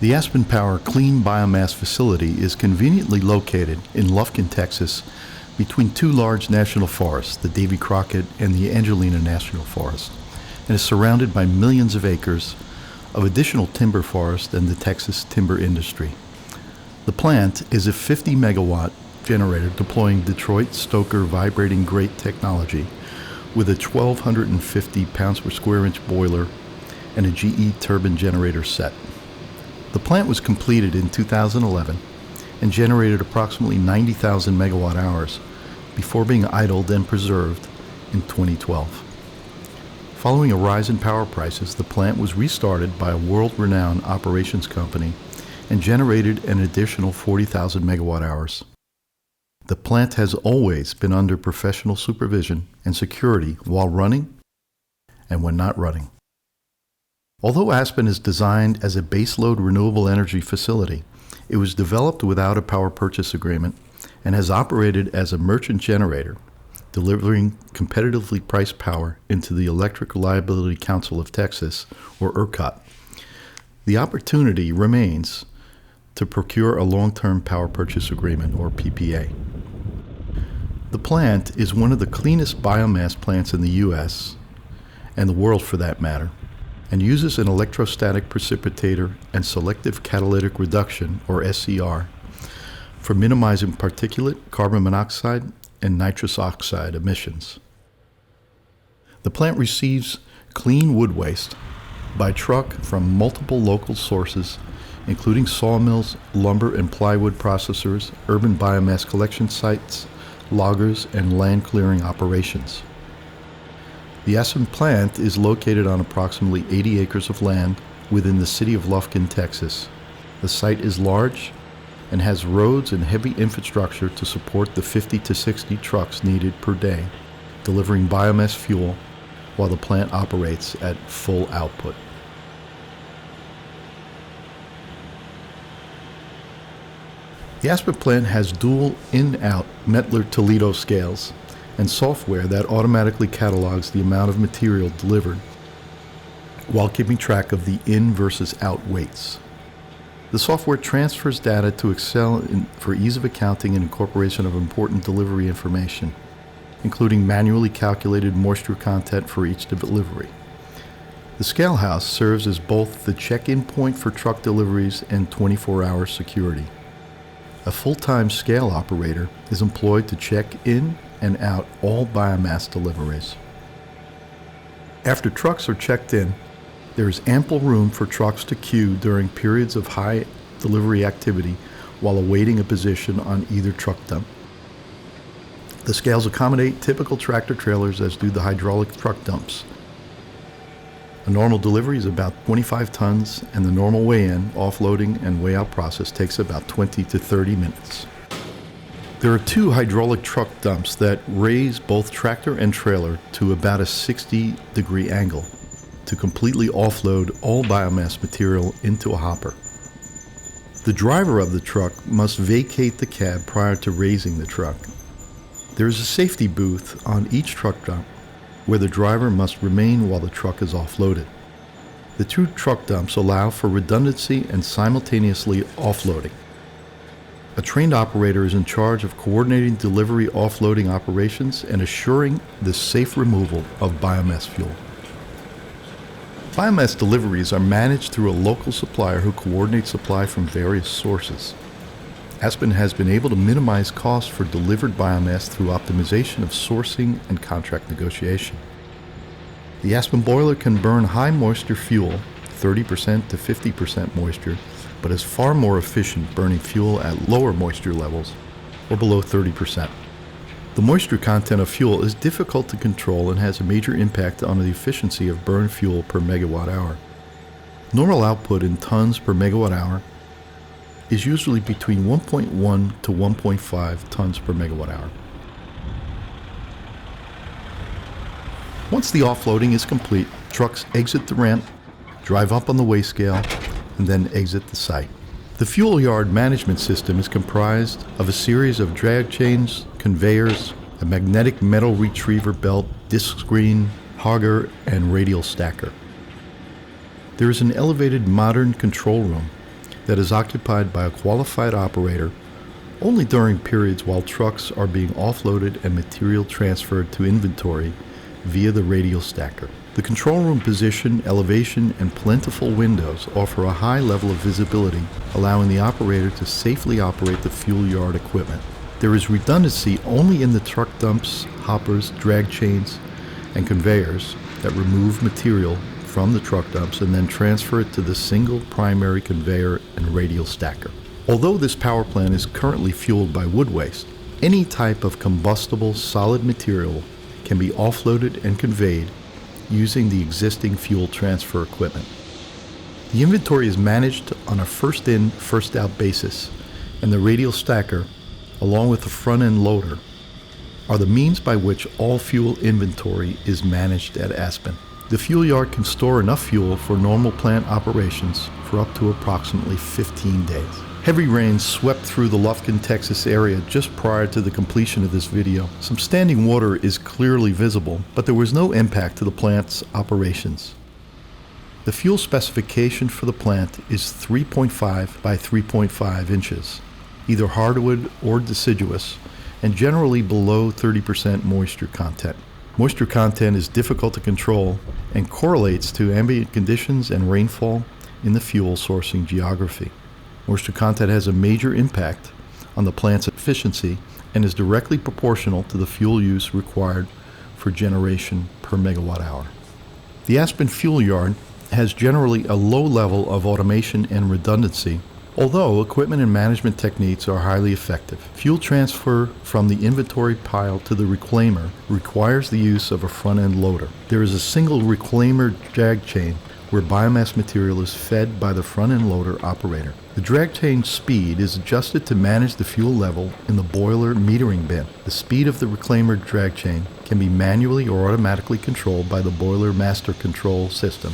The Aspen Power Clean Biomass Facility is conveniently located in Lufkin, Texas, between two large national forests, the Davy Crockett and the Angelina National Forest, and is surrounded by millions of acres of additional timber forest and the Texas timber industry. The plant is a 50 megawatt generator deploying Detroit Stoker vibrating grate technology with a 1,250 pounds per square inch boiler and a GE turbine generator set. The plant was completed in 2011 and generated approximately 90,000 megawatt hours before being idled and preserved in 2012. Following a rise in power prices, the plant was restarted by a world-renowned operations company and generated an additional 40,000 megawatt hours. The plant has always been under professional supervision and security while running and when not running. Although Aspen is designed as a baseload renewable energy facility, it was developed without a power purchase agreement and has operated as a merchant generator, delivering competitively priced power into the Electric Reliability Council of Texas, or ERCOT. The opportunity remains to procure a long-term power purchase agreement, or PPA. The plant is one of the cleanest biomass plants in the U.S., and the world for that matter, and uses an electrostatic precipitator and selective catalytic reduction, or SCR, for minimizing particulate, carbon monoxide, and nitrous oxide emissions. The plant receives clean wood waste by truck from multiple local sources, including sawmills, lumber and plywood processors, urban biomass collection sites, loggers, and land clearing operations. The Aspen plant is located on approximately 80 acres of land within the city of Lufkin, Texas. The site is large and has roads and heavy infrastructure to support the 50 to 60 trucks needed per day, delivering biomass fuel while the plant operates at full output. The Aspen plant has dual in-out Mettler-Toledo scales and software that automatically catalogs the amount of material delivered while keeping track of the in versus out weights. The software transfers data to Excel for ease of accounting and incorporation of important delivery information, including manually calculated moisture content for each delivery. The scale house serves as both the check-in point for truck deliveries and 24-hour security. A full-time scale operator is employed to check in and out all biomass deliveries. After trucks are checked in, there is ample room for trucks to queue during periods of high delivery activity while awaiting a position on either truck dump. The scales accommodate typical tractor trailers, as do the hydraulic truck dumps. A normal delivery is about 25 tons, and the normal weigh-in, offloading, and weigh-out process takes about 20 to 30 minutes. There are two hydraulic truck dumps that raise both tractor and trailer to about a 60-degree angle to completely offload all biomass material into a hopper. The driver of the truck must vacate the cab prior to raising the truck. There is a safety booth on each truck dump where the driver must remain while the truck is offloaded. The two truck dumps allow for redundancy and simultaneously offloading. A trained operator is in charge of coordinating delivery offloading operations and assuring the safe removal of biomass fuel. Biomass deliveries are managed through a local supplier who coordinates supply from various sources. Aspen has been able to minimize costs for delivered biomass through optimization of sourcing and contract negotiation. The Aspen boiler can burn high moisture fuel, 30% to 50% moisture, but is far more efficient burning fuel at lower moisture levels, or below 30%. The moisture content of fuel is difficult to control and has a major impact on the efficiency of burn fuel per megawatt hour. Normal output in tons per megawatt hour is usually between 1.1 to 1.5 tons per megawatt hour. Once the offloading is complete, trucks exit the ramp, drive up on the weigh scale, and then exit the site. The fuel yard management system is comprised of a series of drag chains, conveyors, a magnetic metal retriever belt, disc screen, hogger, and radial stacker. There is an elevated modern control room that is occupied by a qualified operator only during periods while trucks are being offloaded and material transferred to inventory via the radial stacker. The control room position, elevation, and plentiful windows offer a high level of visibility, allowing the operator to safely operate the fuel yard equipment. There is redundancy only in the truck dumps, hoppers, drag chains, and conveyors that remove material from the truck dumps and then transfer it to the single primary conveyor and radial stacker. Although this power plant is currently fueled by wood waste, any type of combustible solid material can be offloaded and conveyed using the existing fuel transfer equipment. The inventory is managed on a first-in, first-out basis, and the radial stacker, along with the front-end loader, are the means by which all fuel inventory is managed at Aspen. The fuel yard can store enough fuel for normal plant operations for up to approximately 15 days. Heavy rains swept through the Lufkin, Texas area just prior to the completion of this video. Some standing water is clearly visible, but there was no impact to the plant's operations. The fuel specification for the plant is 3.5 by 3.5 inches, either hardwood or deciduous, and generally below 30% moisture content. Moisture content is difficult to control and correlates to ambient conditions and rainfall in the fuel sourcing geography. Moisture content has a major impact on the plant's efficiency and is directly proportional to the fuel use required for generation per megawatt hour. The Aspen fuel yard has generally a low level of automation and redundancy, although equipment and management techniques are highly effective. Fuel transfer from the inventory pile to the reclaimer requires the use of a front-end loader. There is a single reclaimer drag chain where biomass material is fed by the front-end loader operator. The drag chain speed is adjusted to manage the fuel level in the boiler metering bin. The speed of the reclaimer drag chain can be manually or automatically controlled by the boiler master control system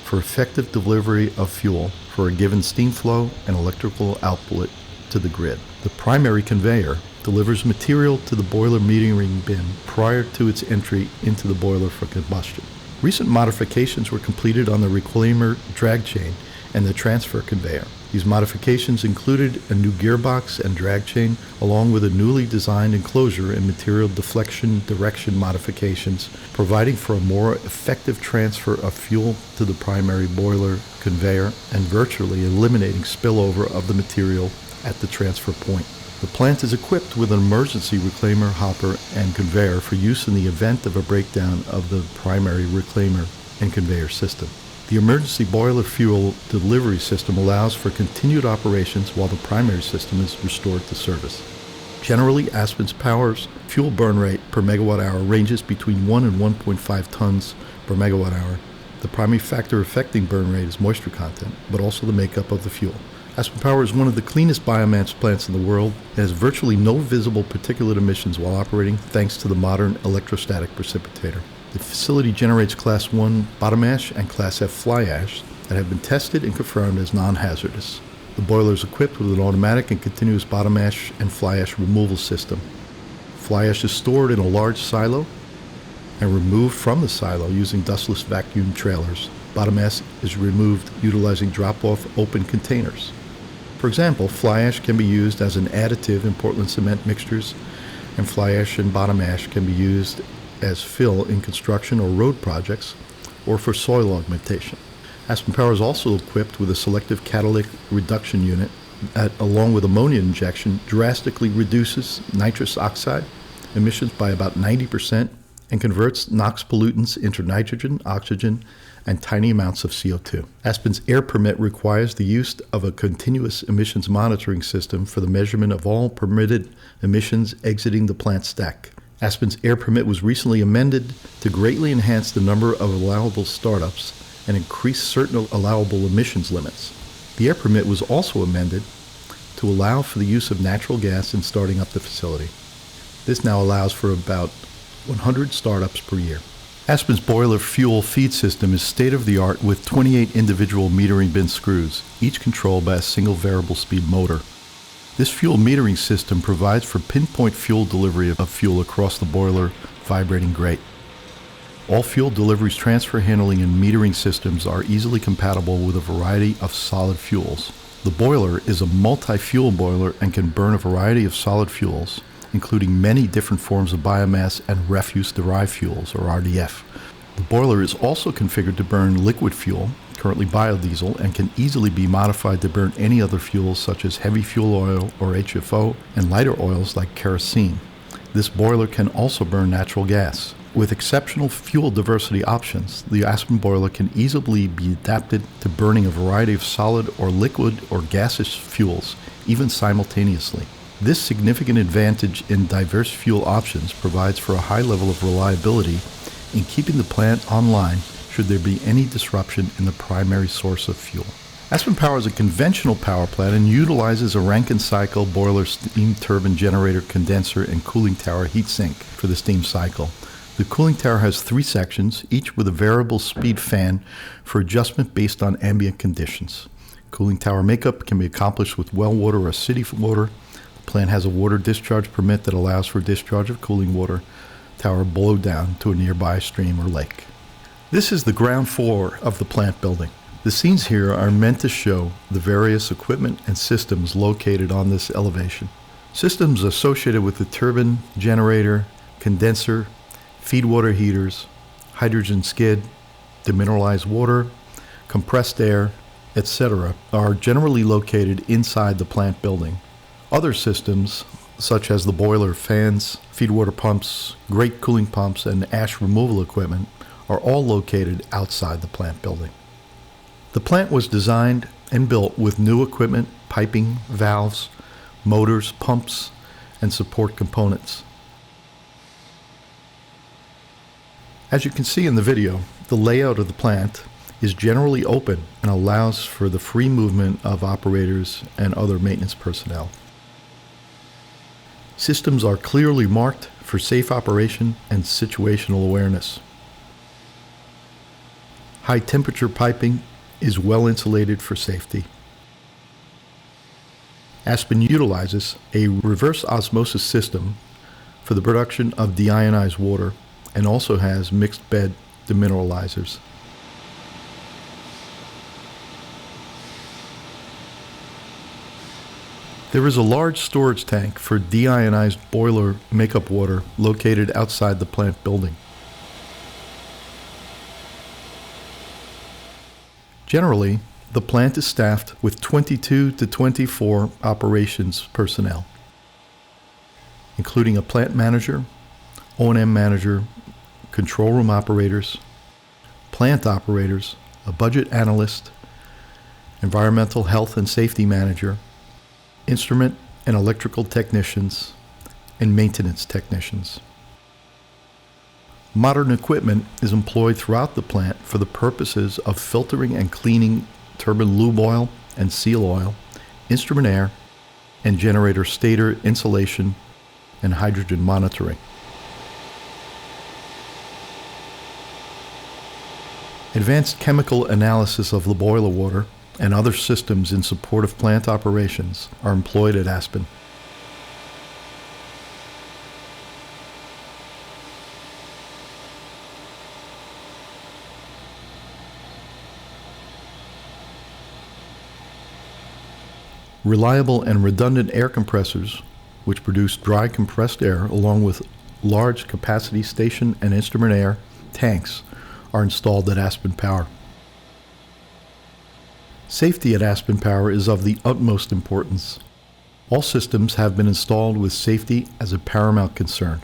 for effective delivery of fuel for a given steam flow and electrical output to the grid. The primary conveyor delivers material to the boiler metering bin prior to its entry into the boiler for combustion. Recent modifications were completed on the reclaimer drag chain and the transfer conveyor. These modifications included a new gearbox and drag chain, along with a newly designed enclosure and material deflection direction modifications, providing for a more effective transfer of fuel to the primary boiler conveyor and virtually eliminating spillover of the material at the transfer point. The plant is equipped with an emergency reclaimer, hopper, and conveyor for use in the event of a breakdown of the primary reclaimer and conveyor system. The emergency boiler fuel delivery system allows for continued operations while the primary system is restored to service. Generally, Aspen Power's fuel burn rate per megawatt hour ranges between 1 and 1.5 tons per megawatt hour. The primary factor affecting burn rate is moisture content, but also the makeup of the fuel. Aspen Power is one of the cleanest biomass plants in the world and has virtually no visible particulate emissions while operating thanks to the modern electrostatic precipitator. The facility generates Class 1 bottom ash and Class F fly ash that have been tested and confirmed as non-hazardous. The boiler is equipped with an automatic and continuous bottom ash and fly ash removal system. Fly ash is stored in a large silo and removed from the silo using dustless vacuum trailers. Bottom ash is removed utilizing drop-off open containers. For example, fly ash can be used as an additive in Portland cement mixtures, and fly ash and bottom ash can be used as fill in construction or road projects or for soil augmentation. Aspen Power is also equipped with a selective catalytic reduction unit that, along with ammonia injection, drastically reduces nitrous oxide emissions by about 90% and converts NOx pollutants into nitrogen, oxygen, and tiny amounts of CO2. Aspen's air permit requires the use of a continuous emissions monitoring system for the measurement of all permitted emissions exiting the plant stack. Aspen's air permit was recently amended to greatly enhance the number of allowable startups and increase certain allowable emissions limits. The air permit was also amended to allow for the use of natural gas in starting up the facility. This now allows for about 100 startups per year. Aspen's boiler fuel feed system is state-of-the-art with 28 individual metering bin screws, each controlled by a single variable speed motor. This fuel metering system provides for pinpoint fuel delivery of fuel across the boiler vibrating grate. All fuel deliveries, transfer handling, and metering systems are easily compatible with a variety of solid fuels. The boiler is a multi-fuel boiler and can burn a variety of solid fuels, including many different forms of biomass and refuse-derived fuels, or RDF. The boiler is also configured to burn liquid fuel, currently biodiesel, and can easily be modified to burn any other fuels such as heavy fuel oil or HFO and lighter oils like kerosene. This boiler can also burn natural gas. With exceptional fuel diversity options, the Aspen boiler can easily be adapted to burning a variety of solid or liquid or gaseous fuels, even simultaneously. This significant advantage in diverse fuel options provides for a high level of reliability in keeping the plant online should there be any disruption in the primary source of fuel. Aspen Power is a conventional power plant and utilizes a Rankine cycle boiler, steam turbine generator, condenser, and cooling tower heat sink for the steam cycle. The cooling tower has 3 sections, each with a variable speed fan for adjustment based on ambient conditions. Cooling tower makeup can be accomplished with well water or city water. The plant has a water discharge permit that allows for discharge of cooling water tower below down to a nearby stream or lake. This is the ground floor of the plant building. The scenes here are meant to show the various equipment and systems located on this elevation. Systems associated with the turbine, generator, condenser, feed water heaters, hydrogen skid, demineralized water, compressed air, etc. are generally located inside the plant building. Other systems, such as the boiler, fans, feed water pumps, grate cooling pumps, and ash removal equipment, are all located outside the plant building. The plant was designed and built with new equipment, piping, valves, motors, pumps, and support components. As you can see in the video, the layout of the plant is generally open and allows for the free movement of operators and other maintenance personnel. Systems are clearly marked for safe operation and situational awareness. High temperature piping is well insulated for safety. Aspen utilizes a reverse osmosis system for the production of deionized water and also has mixed bed demineralizers. There is a large storage tank for deionized boiler makeup water located outside the plant building. Generally, the plant is staffed with 22 to 24 operations personnel, including a plant manager, O&M manager, control room operators, plant operators, a budget analyst, environmental health and safety manager, instrument and electrical technicians, and maintenance technicians. Modern equipment is employed throughout the plant for the purposes of filtering and cleaning turbine lube oil and seal oil, instrument air, and generator stator insulation and hydrogen monitoring. Advanced chemical analysis of the boiler water and other systems in support of plant operations are employed at Aspen. Reliable and redundant air compressors, which produce dry compressed air along with large capacity station and instrument air tanks, are installed at Aspen Power. Safety at Aspen Power is of the utmost importance. All systems have been installed with safety as a paramount concern.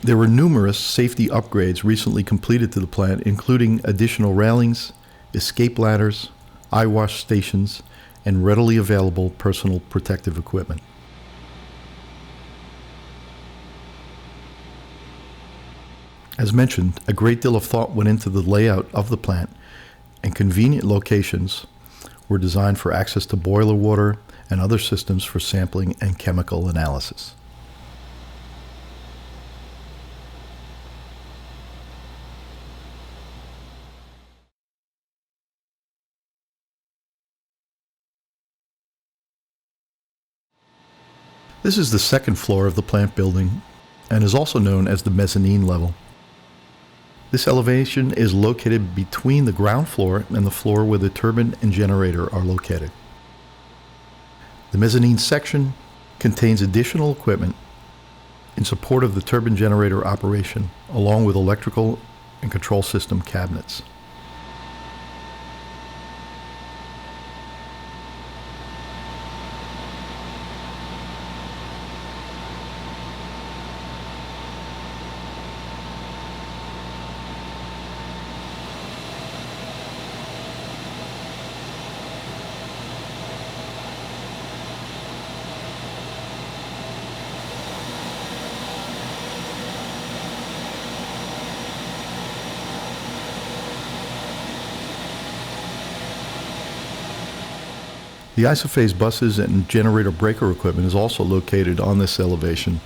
There were numerous safety upgrades recently completed to the plant, including additional railings, escape ladders, eye wash stations, and readily available personal protective equipment. As mentioned, a great deal of thought went into the layout of the plant, and convenient locations were designed for access to boiler water and other systems for sampling and chemical analysis. This is the second floor of the plant building and is also known as the mezzanine level. This elevation is located between the ground floor and the floor where the turbine and generator are located. The mezzanine section contains additional equipment in support of the turbine generator operation, along with electrical and control system cabinets. The isophase buses and generator breaker equipment is also located on this elevation.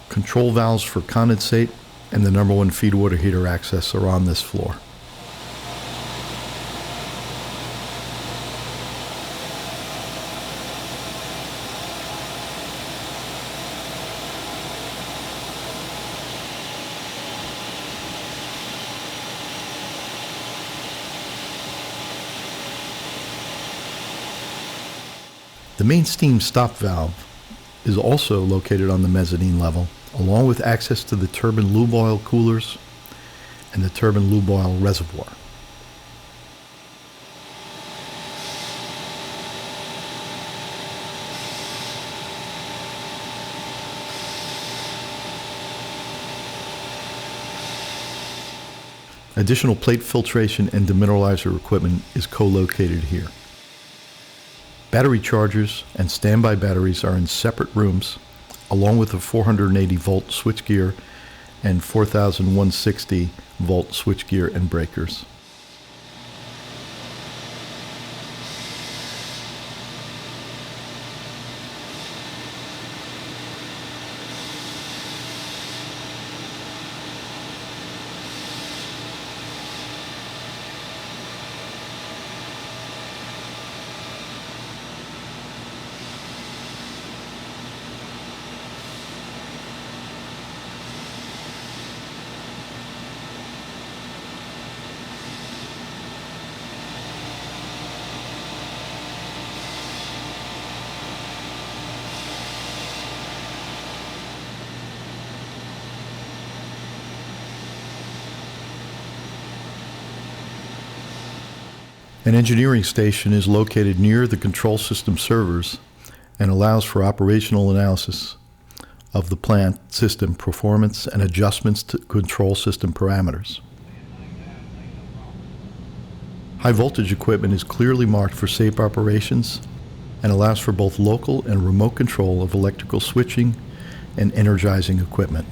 Control valves for condensate and the number 1 feed water heater access are on this floor. The main steam stop valve is also located on the mezzanine level, along with access to the turbine lube oil coolers and the turbine lube oil reservoir. Additional plate filtration and demineralizer equipment is co-located here. Battery chargers and standby batteries are in separate rooms, along with a 480 volt switchgear and 4160 volt switchgear and breakers. An engineering station is located near the control system servers and allows for operational analysis of the plant system performance and adjustments to control system parameters. High voltage equipment is clearly marked for safe operations and allows for both local and remote control of electrical switching and energizing equipment.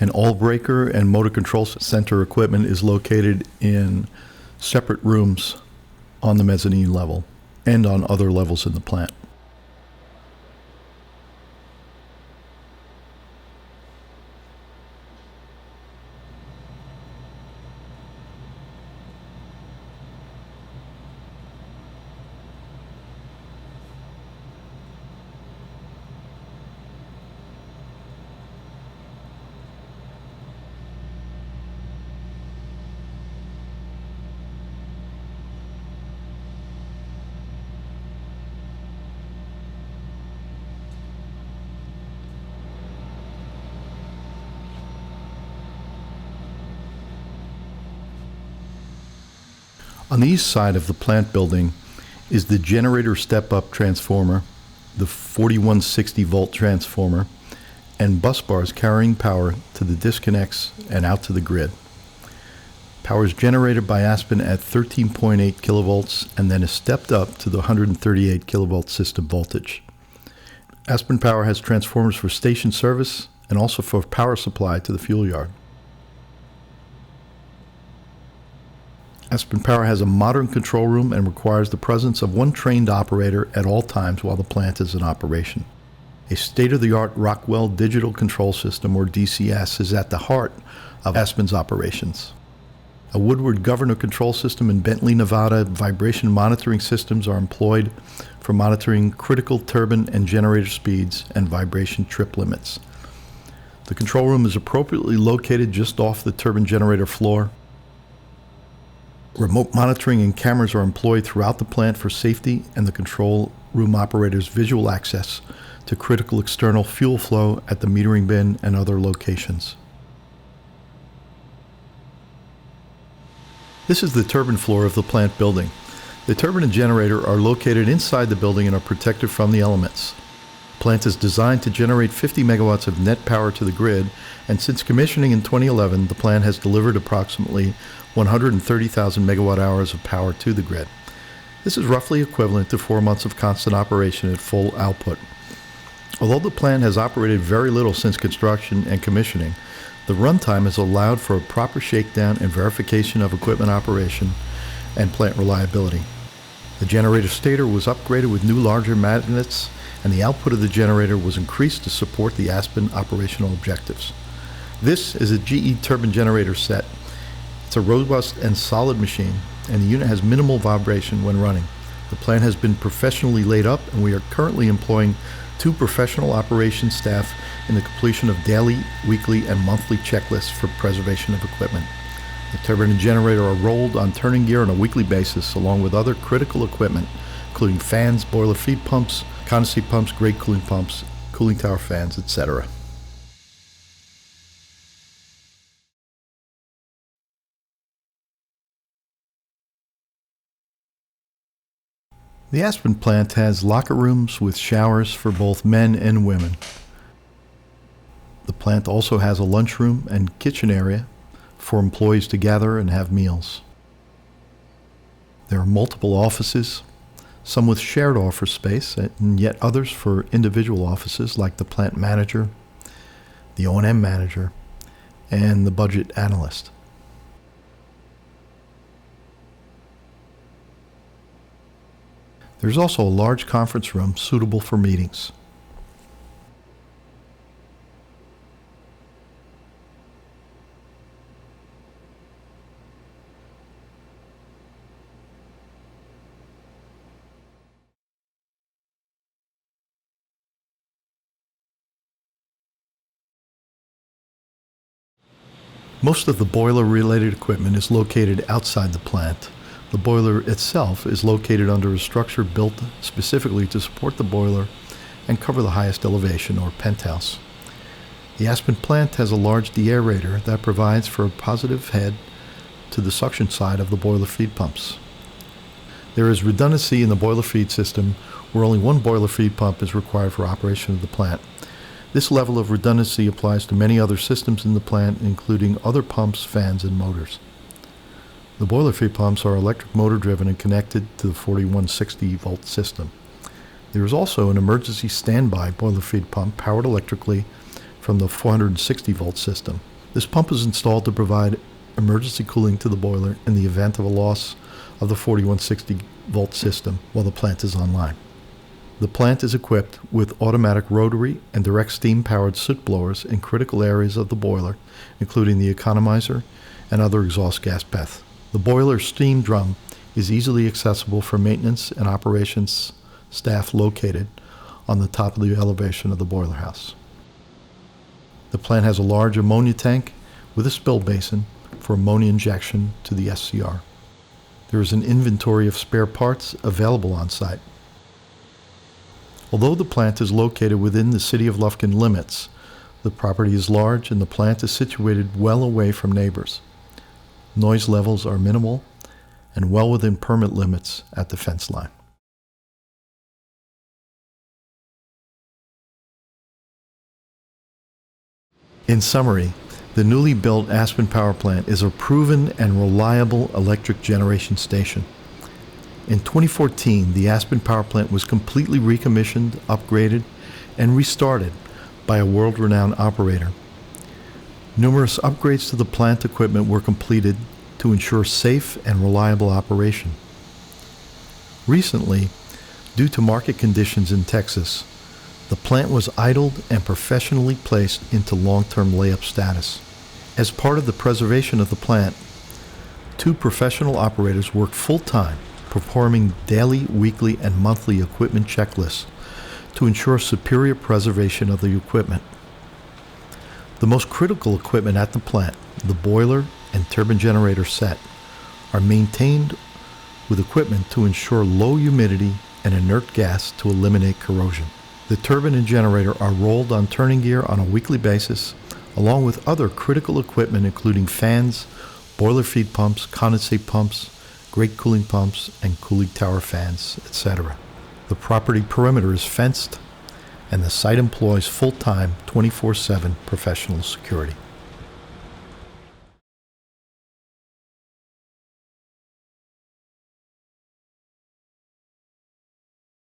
And all breaker and motor control center equipment is located in separate rooms on the mezzanine level and on other levels in the plant. On the east side of the plant building is the generator step-up transformer, the 4160 volt transformer, and bus bars carrying power to the disconnects and out to the grid. Power is generated by Aspen at 13.8 kilovolts and then is stepped up to the 138 kilovolt system voltage. Aspen Power has transformers for station service and also for power supply to the fuel yard. Aspen Power has a modern control room and requires the presence of one trained operator at all times while the plant is in operation. A state-of-the-art Rockwell digital control system, or DCS, is at the heart of Aspen's operations. A Woodward governor control system and Bentley, Nevada vibration monitoring systems are employed for monitoring critical turbine and generator speeds and vibration trip limits. The control room is appropriately located just off the turbine generator floor. Remote monitoring and cameras are employed throughout the plant for safety and the control room operator's visual access to critical external fuel flow at the metering bin and other locations. This is the turbine floor of the plant building. The turbine and generator are located inside the building and are protected from the elements. The plant is designed to generate 50 megawatts of net power to the grid, and since commissioning in 2011, the plant has delivered approximately 130,000 megawatt hours of power to the grid. This is roughly equivalent to 4 months of constant operation at full output. Although the plant has operated very little since construction and commissioning, the runtime has allowed for a proper shakedown and verification of equipment operation and plant reliability. The generator stator was upgraded with new larger magnets, and the output of the generator was increased to support the Aspen operational objectives. This is a GE turbine generator set. It's a robust and solid machine, and the unit has minimal vibration when running. The plant has been professionally laid up, and we are currently employing 2 professional operations staff in the completion of daily, weekly, and monthly checklists for preservation of equipment. The turbine and generator are rolled on turning gear on a weekly basis, along with other critical equipment, including fans, boiler feed pumps, condensate pumps, grate cooling pumps, cooling tower fans, etc. The Aspen plant has locker rooms with showers for both men and women. The plant also has a lunchroom and kitchen area for employees to gather and have meals. There are multiple offices, some with shared office space, and yet others for individual offices like the plant manager, the O&M manager, and the budget analyst. There's also a large conference room suitable for meetings. Most of the boiler-related equipment is located outside the plant. The boiler itself is located under a structure built specifically to support the boiler and cover the highest elevation, or penthouse. The Aspen plant has a large deaerator that provides for a positive head to the suction side of the boiler feed pumps. There is redundancy in the boiler feed system where only one boiler feed pump is required for operation of the plant. This level of redundancy applies to many other systems in the plant, including other pumps, fans, and motors. The boiler feed pumps are electric motor driven and connected to the 4160 volt system. There is also an emergency standby boiler feed pump powered electrically from the 460 volt system. This pump is installed to provide emergency cooling to the boiler in the event of a loss of the 4160 volt system while the plant is online. The plant is equipped with automatic rotary and direct steam powered soot blowers in critical areas of the boiler, including the economizer and other exhaust gas paths. The boiler steam drum is easily accessible for maintenance and operations staff located on the top of the elevation of the boiler house. The plant has a large ammonia tank with a spill basin for ammonia injection to the SCR. There is an inventory of spare parts available on site. Although the plant is located within the City of Lufkin limits, the property is large and the plant is situated well away from neighbors. Noise levels are minimal and well within permit limits at the fence line. In summary, The newly built Aspen Power Plant is a proven and reliable electric generation station. In 2014, the Aspen Power Plant was completely recommissioned, upgraded, and restarted by a world-renowned operator. Numerous upgrades to the plant equipment were completed to ensure safe and reliable operation. Recently, due to market conditions in Texas, the plant was idled and professionally placed into long-term layup status. As part of the preservation of the plant, 2 professional operators worked full-time, performing daily, weekly, and monthly equipment checklists to ensure superior preservation of the equipment. The most critical equipment at the plant, the boiler and turbine generator set, are maintained with equipment to ensure low humidity and inert gas to eliminate corrosion. The turbine and generator are rolled on turning gear on a weekly basis, along with other critical equipment including fans, boiler feed pumps, condensate pumps, grate cooling pumps, and cooling tower fans, etc. The property perimeter is fenced, and the site employs full-time 24/7 professional security.